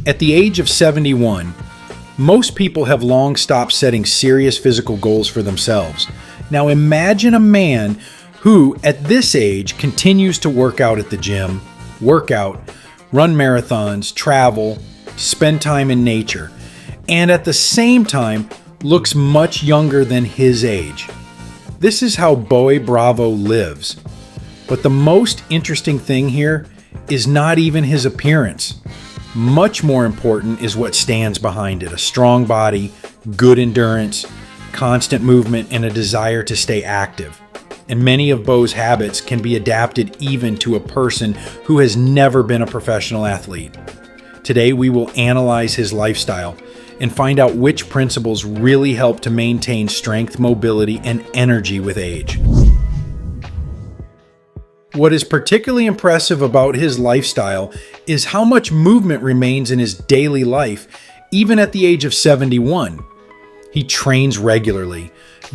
At the age of 71, most people have long stopped setting serious physical goals for themselves. Now imagine a man who, at this age, continues to work out at the gym, run marathons, travel, spend time in nature, and at the same time looks much younger than his age. This is how Boe Bravo lives. But the most interesting thing here is not even his appearance. Much more important is what stands behind it: a strong body, good endurance, constant movement, and a desire to stay active. And many of Boe's habits can be adapted even to a person who has never been a professional athlete. Today we will analyze his lifestyle and find out which principles really help to maintain strength, mobility, and energy with age. What is particularly impressive about his lifestyle is how much movement remains in his daily life, even at the age of 71. He trains regularly,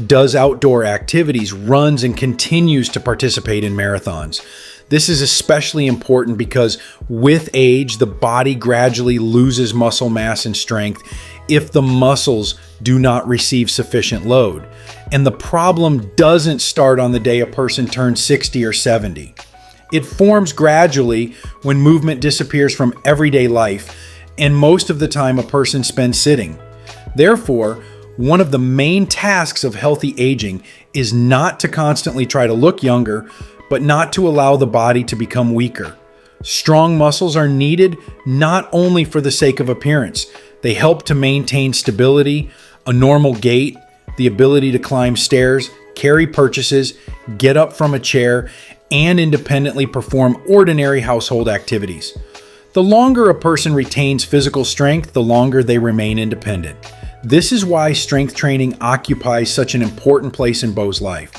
does outdoor activities, runs, and continues to participate in marathons. This is especially important because with age, the body gradually loses muscle mass and strength if the muscles do not receive sufficient load. And the problem doesn't start on the day a person turns 60 or 70. It forms gradually when movement disappears from everyday life, and most of the time a person spends sitting. Therefore, one of the main tasks of healthy aging is not to constantly try to look younger, but not to allow the body to become weaker. Strong muscles are needed not only for the sake of appearance. They help to maintain stability, a normal gait, the ability to climb stairs, carry purchases, get up from a chair, and independently perform ordinary household activities. The longer a person retains physical strength, the longer they remain independent. This is why strength training occupies such an important place in Boe's life.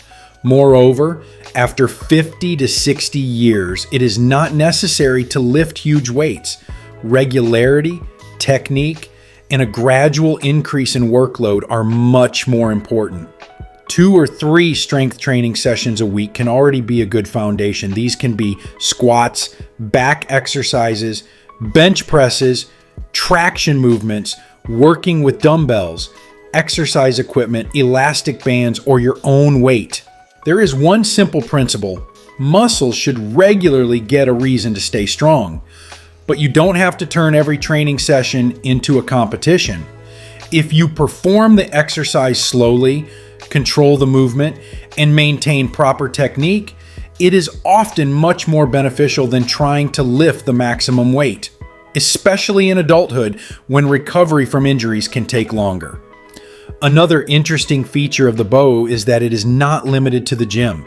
Moreover, after 50 to 60 years, it is not necessary to lift huge weights. Regularity, technique, and a gradual increase in workload are much more important. 2 or 3 strength training sessions a week can already be a good foundation. These can be squats, back exercises, bench presses, traction movements, working with dumbbells, exercise equipment, elastic bands, or your own weight. There is one simple principle: muscles should regularly get a reason to stay strong. But you don't have to turn every training session into a competition. If you perform the exercise slowly, control the movement, and maintain proper technique, it is often much more beneficial than trying to lift the maximum weight, especially in adulthood when recovery from injuries can take longer. Another interesting feature of the Boe is that it is not limited to the gym.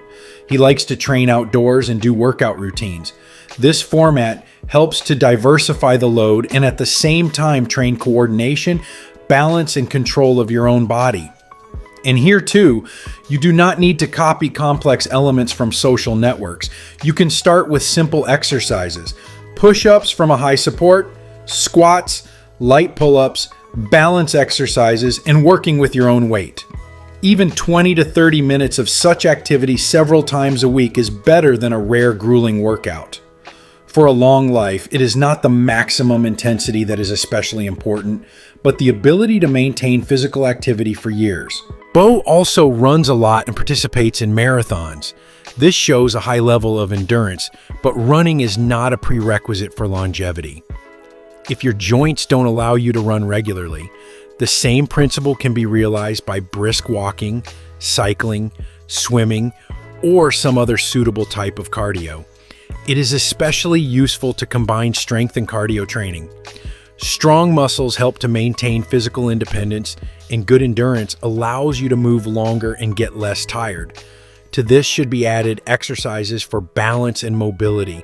He likes to train outdoors and do workout routines. This format helps to diversify the load and at the same time train coordination, balance, and control of your own body. And here too, you do not need to copy complex elements from social networks. You can start with simple exercises: push-ups from a high support, squats, light pull-ups, balance exercises, and working with your own weight. Even 20 to 30 minutes of such activity several times a week is better than a rare, grueling workout. For a long life, it is not the maximum intensity that is especially important, but the ability to maintain physical activity for years. Boe also runs a lot and participates in marathons. This shows a high level of endurance, but running is not a prerequisite for longevity. If your joints don't allow you to run regularly, the same principle can be realized by brisk walking, cycling, swimming, or some other suitable type of cardio. It is especially useful to combine strength and cardio training. Strong muscles help to maintain physical independence, and good endurance allows you to move longer and get less tired. To this should be added exercises for balance and mobility.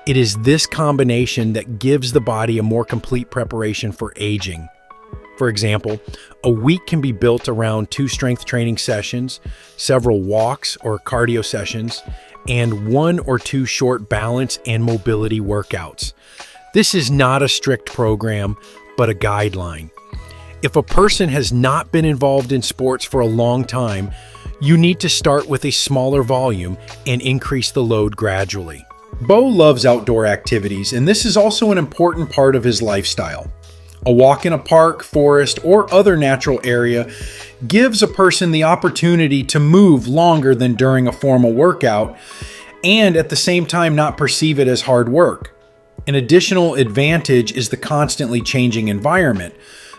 It is this combination that gives the body a more complete preparation for aging. For example, a week can be built around 2 strength training sessions, several walks or cardio sessions, and 1 or 2 short balance and mobility workouts. This is not a strict program, but a guideline. If a person has not been involved in sports for a long time, you need to start with a smaller volume and increase the load gradually. Boe loves outdoor activities, and this is also an important part of his lifestyle. A walk in a park, forest, or other natural area gives a person the opportunity to move longer than during a formal workout, and at the same time not perceive it as hard work. An additional advantage is the constantly changing environment.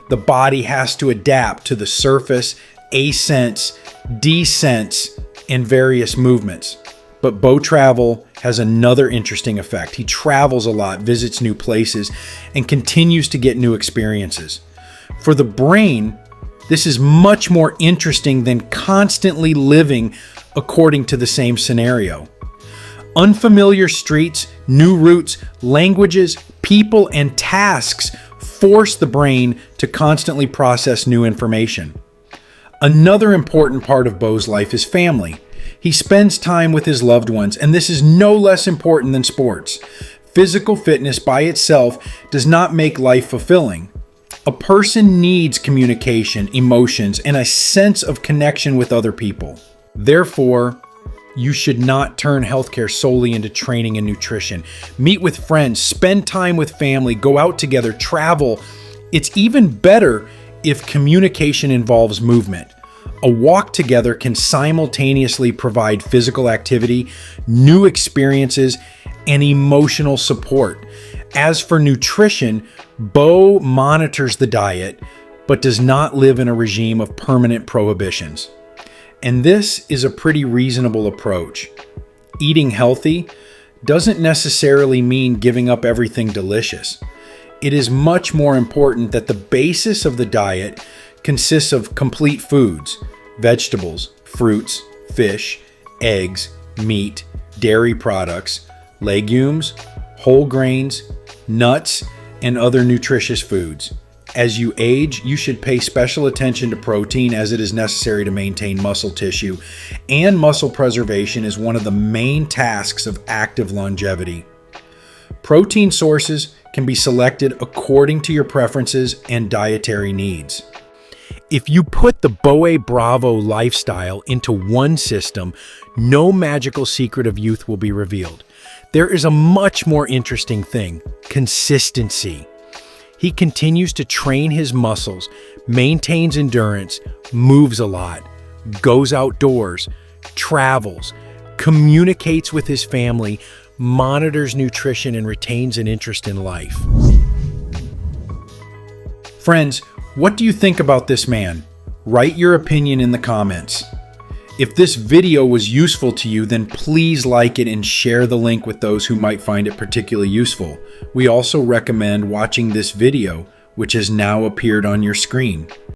The body has to adapt to the surface, ascents, descents, and various movements. But Boe travel has another interesting effect. He travels a lot, visits new places, and continues to get new experiences. For the brain, this is much more interesting than constantly living according to the same scenario. Unfamiliar streets, new routes, languages, people, and tasks force the brain to constantly process new information. Another important part of Boe's life is family. He spends time with his loved ones, and this is no less important than sports. Physical fitness by itself does not make life fulfilling. A person needs communication, emotions, and a sense of connection with other people. Therefore, you should not turn healthcare solely into training and nutrition. Meet with friends, spend time with family, go out together, travel. It's even better if communication involves movement. A walk together can simultaneously provide physical activity, new experiences, and emotional support. As for nutrition, Boe monitors the diet, but does not live in a regime of permanent prohibitions. And this is a pretty reasonable approach. Eating healthy doesn't necessarily mean giving up everything delicious. It is much more important that the basis of the diet consists of complete foods, vegetables, fruits, fish, eggs, meat, dairy products, legumes, whole grains, nuts, and other nutritious foods. As you age, you should pay special attention to protein as it is necessary to maintain muscle tissue, and muscle preservation is one of the main tasks of active longevity. Protein sources can be selected according to your preferences and dietary needs. If you put the Boe Bravo lifestyle into one system, no magical secret of youth will be revealed. There is a much more interesting thing: consistency. He continues to train his muscles, maintains endurance, moves a lot, goes outdoors, travels, communicates with his family, monitors nutrition, and retains an interest in life. Friends, what do you think about this man? Write your opinion in the comments. If this video was useful to you, then please like it and share the link with those who might find it particularly useful. We also recommend watching this video, which has now appeared on your screen.